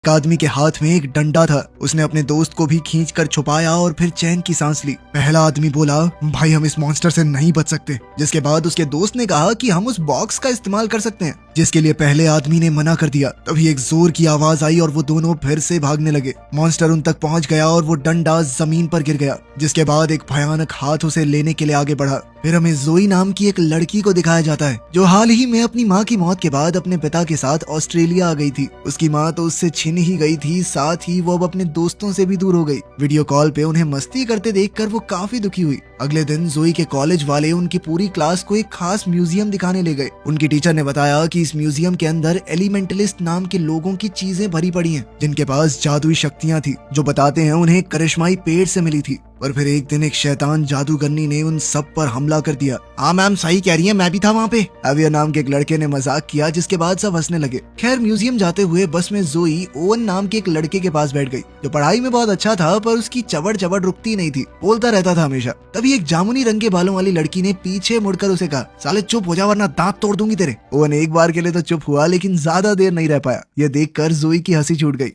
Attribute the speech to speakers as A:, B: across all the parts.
A: एक आदमी के हाथ में एक डंडा था। उसने अपने दोस्त को भी खींचकर छुपाया और फिर चैन की सांस ली। पहला आदमी बोला, भाई हम इस मॉन्स्टर से नहीं बच सकते। जिसके बाद उसके दोस्त ने कहा कि हम उस बॉक्स का इस्तेमाल कर सकते हैं, जिसके लिए पहले आदमी ने मना कर दिया। तभी एक जोर की आवाज आई और वो दोनों फिर से भागने लगे। मॉन्स्टर उन तक पहुंच गया और वो डंडा जमीन पर गिर गया। जिसके बाद एक भयानक हाथ उसे लेने के लिए आगे बढ़ा। फिर हमें जोई नाम की एक लड़की को दिखाया जाता है, जो हाल ही में अपनी माँ की मौत के बाद अपने पिता के साथ ऑस्ट्रेलिया आ गई थी। उसकी माँ तो उससे छिन ही गई थी, साथ ही वो अब अपने दोस्तों से भी दूर हो गई। वीडियो कॉल पे उन्हें मस्ती करते देखकर वो काफी दुखी हुई। अगले दिन जोई के कॉलेज वाले उनकी पूरी क्लास को एक खास म्यूजियम दिखाने ले गए। उनकी टीचर ने बताया कि इस म्यूजियम के अंदर एलिमेंटलिस्ट नाम के लोगों की चीजें भरी पड़ी हैं, जिनके पास जादुई शक्तियां थी, जो बताते हैं उन्हें करिश्माई पेड़ से मिली थी। पर फिर एक दिन एक शैतान जादूगरनी ने उन सब पर हमला कर दिया। हाँ मैम सही कह रही है, मैं भी था वहाँ पे। अविया नाम के एक लड़के ने मजाक किया, जिसके बाद सब हंसने लगे। खैर म्यूजियम जाते हुए बस में जोई ओवन नाम के एक लड़के के पास बैठ गई, जो पढ़ाई में बहुत अच्छा था, पर उसकी चबड़ चबड़ रुकती नहीं थी, बोलता रहता था हमेशा। तभी एक जामुनी रंग के बालों वाली लड़की ने पीछे मुड़कर उसे कहा, साले चुप हो जा वरना दांत तोड़ दूंगी तेरे। ओवन एक बार के लिए तो चुप हुआ, लेकिन ज्यादा देर नहीं रह पाया। यह देखकर जोई की हंसी छूट गई।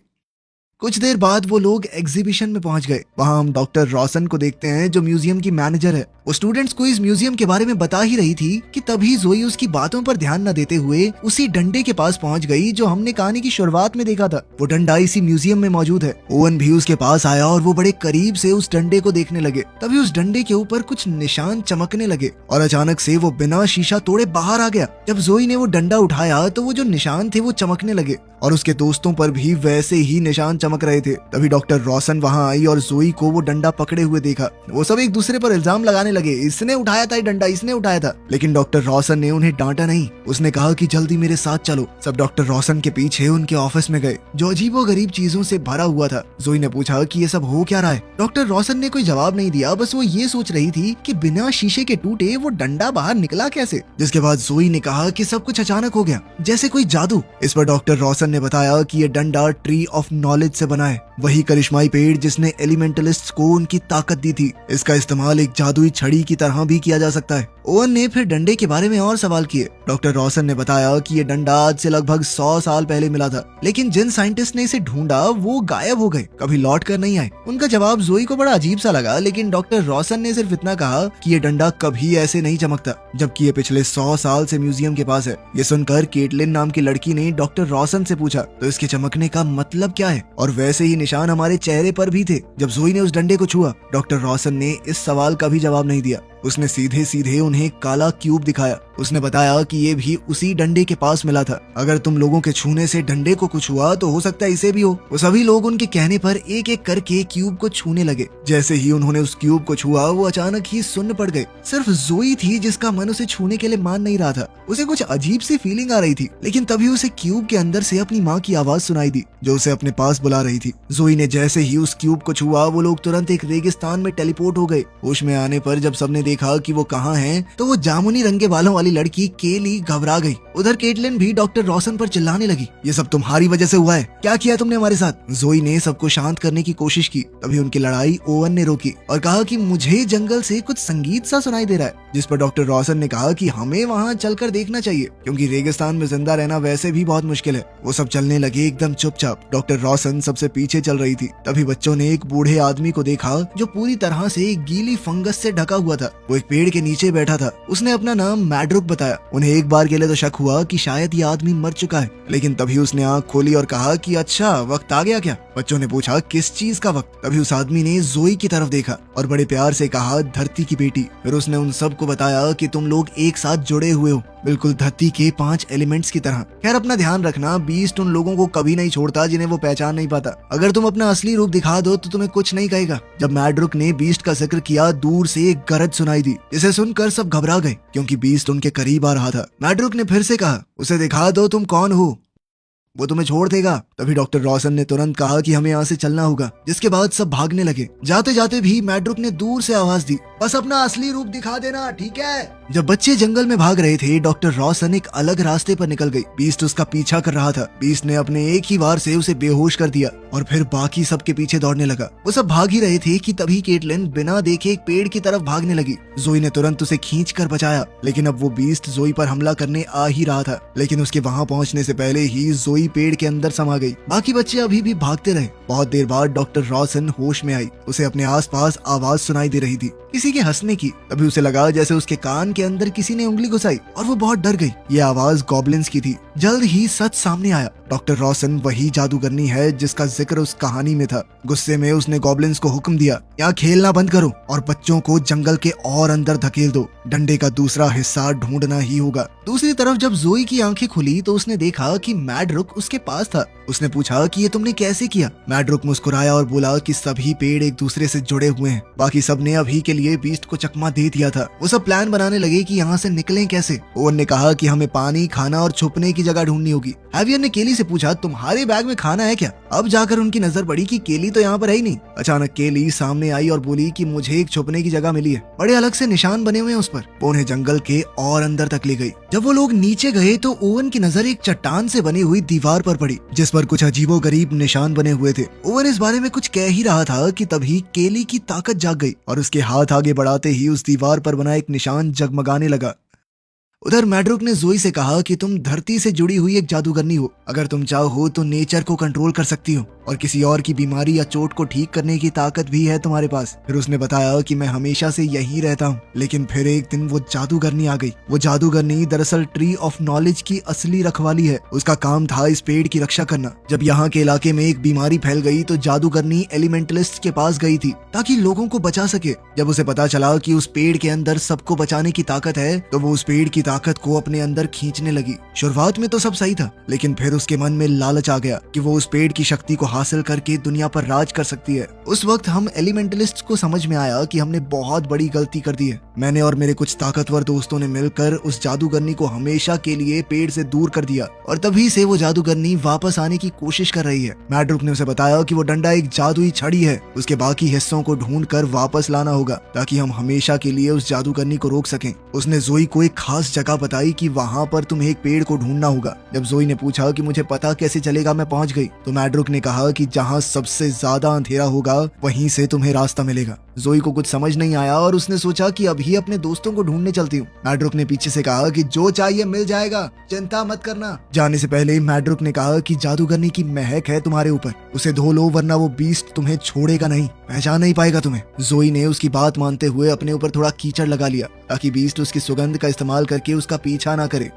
A: कुछ देर बाद वो लोग एग्जीबिशन में पहुंच गए। वहां हम डॉक्टर रोशन को देखते हैं, जो म्यूजियम की मैनेजर है। वो स्टूडेंट्स को इस म्यूजियम के बारे में बता ही रही थी कि तभी जोई उसकी बातों पर ध्यान न देते हुए उसी डंडे के पास पहुंच गई, जो हमने कहानी की शुरुआत में देखा था। वो डंडा इसी म्यूजियम में मौजूद है। ओवन भी उसके पास आया और वो बड़े करीब से उस डंडे को देखने लगे। तभी उस डंडे के ऊपर कुछ निशान चमकने लगे और अचानक से वो बिना शीशा तोड़े बाहर आ गया। जब जोई ने वो डंडा उठाया तो वो जो निशान थे वो चमकने लगे और उसके दोस्तों पर भी वैसे ही निशान चमक रहे थे। तभी डॉक्टर रोशन वहां आई और जोई को वो डंडा पकड़े हुए देखा। वो सब एक दूसरे पर इल्जाम लगाने लगे, इसने उठाया था ये डंडा, इसने उठाया था। लेकिन डॉक्टर रोशन ने उन्हें डांटा नहीं। उसने कहा कि जल्दी मेरे साथ चलो। सब डॉक्टर रोशन के पीछे उनके ऑफिस में गए, जो अजीबोगरीब चीजों से भरा हुआ था। जोई ने पूछा कि ये सब हो क्या रहा है। डॉक्टर रोशन ने कोई जवाब नहीं दिया, बस वो ये सोच रही थी कि बिना शीशे के टूटे वो डंडा बाहर निकला कैसे। जिसके बाद जोई ने कहा कि सब कुछ अचानक हो गया, जैसे कोई जादू। इस पर डॉक्टर रोशन ने बताया कि ये डंडा ट्री ऑफ नॉलेज से बना है, वही करिश्माई पेड़ जिसने एलिमेंटलिस्ट्स को उनकी ताकत दी थी। इसका इस्तेमाल एक जादुई छड़ी की तरह भी किया जा सकता है। ओवन ने फिर डंडे के बारे में और सवाल किए। डॉक्टर रोशन ने बताया कि ये डंडा आज से लगभग 100 साल पहले मिला था, लेकिन जिन साइंटिस्ट ने इसे ढूंढा वो गायब हो गए, कभी लौट कर नहीं आए। उनका जवाब जोई को बड़ा अजीब सा लगा, लेकिन डॉक्टर रोशन ने सिर्फ इतना कहा कि ये डंडा कभी ऐसे नहीं चमकता, जबकि ये पिछले 100 साल से म्यूजियम के पास है। ये सुनकर केटलिन नाम की लड़की ने डॉक्टर रोशन से पूछा, तो इसके चमकने का मतलब क्या है? और वैसे ही निशान हमारे चेहरे पर भी थे जब जोई ने उस डंडे को छुआ। डॉक्टर रोशन ने इस सवाल का भी जवाब नहीं दिया। उसने सीधे सीधे उन्हें काला क्यूब दिखाया। उसने बताया कि ये भी उसी डंडे के पास मिला था। अगर तुम लोगों के छूने से डंडे को कुछ हुआ तो हो सकता है इसे भी हो। वो सभी लोग उनके कहने पर एक एक करके क्यूब को छूने लगे। जैसे ही उन्होंने उस क्यूब को छुआ वो अचानक ही सुन्न पड़ गए। सिर्फ जोई थी जिसका मन उसे छूने के लिए मान नहीं रहा था। उसे कुछ अजीब सी फीलिंग आ रही थी, लेकिन तभी उसे क्यूब के अंदर से अपनी माँ की आवाज सुनाई दी, जो उसे अपने पास बुला रही थी। जोई ने जैसे ही उस क्यूब को छुआ वो लोग तुरंत एक रेगिस्तान में टेलीपोर्ट हो गए। होश में आने पर जब सबने देखा कि वो कहाँ हैं, तो वो जामुनी रंग के बालों वाली लड़की केली घबरा गई। उधर केटलिन भी डॉक्टर रोशन पर चिल्लाने लगी, ये सब तुम्हारी वजह से हुआ है, क्या किया तुमने हमारे साथ? जोई ने सबको शांत करने की कोशिश की। तभी उनकी लड़ाई ओवन ने रोकी और कहा कि मुझे जंगल से कुछ संगीत सा सुनाई दे रहा है। जिस पर डॉक्टर रोशन ने कहा कि हमें वहाँ चलकर देखना चाहिए, क्योंकि रेगिस्तान में जिंदा रहना वैसे भी बहुत मुश्किल है। वो सब चलने लगे एकदम चुपचाप। डॉक्टर रोशन सबसे पीछे चल रही थी। तभी बच्चों ने एक बूढ़े आदमी को देखा, जो पूरी तरह से गीली फंगस से ढका हुआ था। वो एक पेड़ के नीचे बैठा था। उसने अपना नाम मैड्रुक बताया। उन्हें एक बार के लिए तो शक हुआ कि शायद ये आदमी मर चुका है, लेकिन तभी उसने आंख खोली और कहा कि अच्छा वक्त आ गया क्या? बच्चों ने पूछा किस चीज का वक्त? तभी उस आदमी ने जोई की तरफ देखा और बड़े प्यार से कहा धरती की बेटी। फिर उसने उन सबको बताया कि तुम लोग एक साथ जुड़े हुए हो, बिल्कुल धरती के 5 एलिमेंट्स की तरह। खैर अपना ध्यान रखना, बीस्ट उन लोगों को कभी नहीं छोड़ता जिन्हें वो पहचान नहीं पाता। अगर तुम अपना असली रूप दिखा दो तो तुम्हें कुछ नहीं कहेगा। जब मैड्रुक ने बीस्ट का जिक्र किया, दूर से एक गरज सुनाई दी, जिसे सुनकर सब घबरा गए, क्योंकि बीस्ट उनके करीब आ रहा था। मैड्रुक ने फिर से कहा, उसे दिखा दो तुम कौन हो, वो तुम्हें छोड़ देगा। तभी डॉक्टर रोशन ने तुरंत कहा कि हमें यहाँ से चलना होगा। जिसके बाद सब भागने लगे। जाते जाते भी मैड्रुक ने दूर से आवाज दी, बस अपना असली रूप दिखा देना, ठीक है? जब बच्चे जंगल में भाग रहे थे, डॉक्टर रॉसन एक अलग रास्ते पर निकल गई। बीस्ट उसका पीछा कर रहा था। बीस्ट ने अपने एक ही वार से उसे बेहोश कर दिया और फिर बाकी सबके पीछे दौड़ने लगा। वो सब भाग ही रहे थे कि तभी केटलिन बिना देखे एक पेड़ की तरफ भागने लगी। जोई ने तुरंत उसे खींच कर बचाया, लेकिन अब वो बीस्ट जोई पर हमला करने आ ही रहा था। लेकिन उसके वहां पहुंचने से पहले ही जोई पेड़ के अंदर समा गई। बाकी बच्चे अभी भी भागते रहे। बहुत देर बाद डॉक्टर रॉसन होश में आई। उसे अपने आसपास आवाज सुनाई दे रही थी, किसी के हंसने की। तभी उसे लगा जैसे उसके कान के अंदर किसी ने उंगली घुसाई और वो बहुत डर गई। ये आवाज गॉब्लिन्स की थी। जल्द ही सच सामने आया। डॉक्टर रॉसन वही जादूगरनी है जिसका जिक्र उस कहानी में था। गुस्से में उसने गॉब्लिन्स को हुक्म दिया, यहाँ खेलना बंद करो और बच्चों को जंगल के और अंदर धकेल दो। डंडे का दूसरा हिस्सा ढूंढना ही होगा। दूसरी तरफ जब जोई की आंखें खुली तो उसने देखा कि मैडरुक उसके पास था। उसने पूछा कि ये तुमने कैसे किया? मैडरुक मुस्कुराया और बोला कि सभी पेड़ एक दूसरे से जुड़े हुए हैं। बाकी सब ने अभी के लिए बीस्ट को चकमा दे दिया था। वो सब प्लान बनाने लगे कि यहाँ से निकलें कैसे। ओवन ने कहा कि हमें पानी, खाना और छुपने की जगह ढूंढनी होगी। हैवियर ने केली से पूछा, तुम्हारे बैग में खाना है क्या? अब जाकर उनकी नजर पड़ी कि केली तो यहाँ पर है ही नहीं। अचानक केली सामने आई और बोली कि मुझे एक छुपने की जगह मिली है। बड़े अलग से निशान बने हुए हैं उस पर। वो उन्हें जंगल के और अंदर तक ले गई। जब वो लोग नीचे गए तो ओवन की नजर एक चट्टान से बनी हुई दीवार पर पड़ी, जिस पर कुछ अजीबोगरीब निशान बने हुए थे। ओवन इस बारे में कुछ कह ही रहा था कि तभी केली की ताकत जाग गई और उसके हाथ आगे बढ़ाते ही उस दीवार पर बना एक निशान जगमगाने लगा। उधर मैडरुक ने जोई से कहा कि तुम धरती से जुड़ी हुई एक जादूगरनी हो। अगर तुम चाहो तो नेचर को कंट्रोल कर सकती हो और किसी और की बीमारी या चोट को ठीक करने की ताकत भी है तुम्हारे पास। फिर उसने बताया कि मैं हमेशा से यहीं रहता हूँ, लेकिन फिर एक दिन वो जादूगरनी आ गई। वो जादूगरनी दरअसल ट्री ऑफ नॉलेज की असली रखवाली है। उसका काम था इस पेड़ की रक्षा करना। जब यहाँ के इलाके में एक बीमारी फैल गई तो जादूगरनी एलिमेंटलिस्ट के पास गई थी ताकि लोगों को बचा सके। जब उसे पता चला कि उस पेड़ के अंदर सबको बचाने की ताकत है तो वो उस पेड़ की ताकत को अपने अंदर खींचने लगी। शुरुआत में तो सब सही था, लेकिन फिर उसके मन में लालच आ गया कि वो उस पेड़ की शक्ति को हासिल करके दुनिया पर राज कर सकती है। उस वक्त हम एलिमेंटलिस्ट को समझ में आया कि हमने बहुत बड़ी गलती कर दी है। मैंने और मेरे कुछ ताकतवर दोस्तों ने मिलकर उस जादूगरनी को हमेशा के लिए पेड़ से दूर कर दिया और तभी से वो जादूगरनी वापस आने की कोशिश कर रही है। मैडरुक ने उसे बताया कि वो डंडा एक जादुई छड़ी है। उसके बाकी हिस्सों को ढूंढ कर वापस लाना होगा ताकि हम हमेशा के लिए उस जादूगरनी को रोक सकें। उसने जोई को एक खास जगह बताई कि वहाँ पर तुम्हें एक पेड़ को ढूंढना होगा। जब जोई ने पूछा कि मुझे पता कैसे चलेगा मैं पहुंच गई, तो मैडरुक ने कहा कि जहाँ सबसे ज्यादा अंधेरा होगा वहीं से तुम्हें रास्ता मिलेगा। जोई को कुछ समझ नहीं आया और उसने सोचा कि अभी अपने दोस्तों को ढूंढने चलती हूँ। मैडरुक ने पीछे से कहा कि जो चाहिए मिल जाएगा, चिंता मत करना। जाने से पहले मैडरुक ने कहा कि जादूगरनी की महक है तुम्हारे ऊपर, उसे धो लो वरना वो बीस्ट तुम्हें छोड़ेगा नहीं, पहचान नहीं पाएगा तुम्हें। जोई ने उसकी बात मानते हुए अपने ऊपर थोड़ा कीचड़ लगा लिया ताकि बीस्ट उसकी सुगंध का इस्तेमाल करके उसका पीछा ना करे।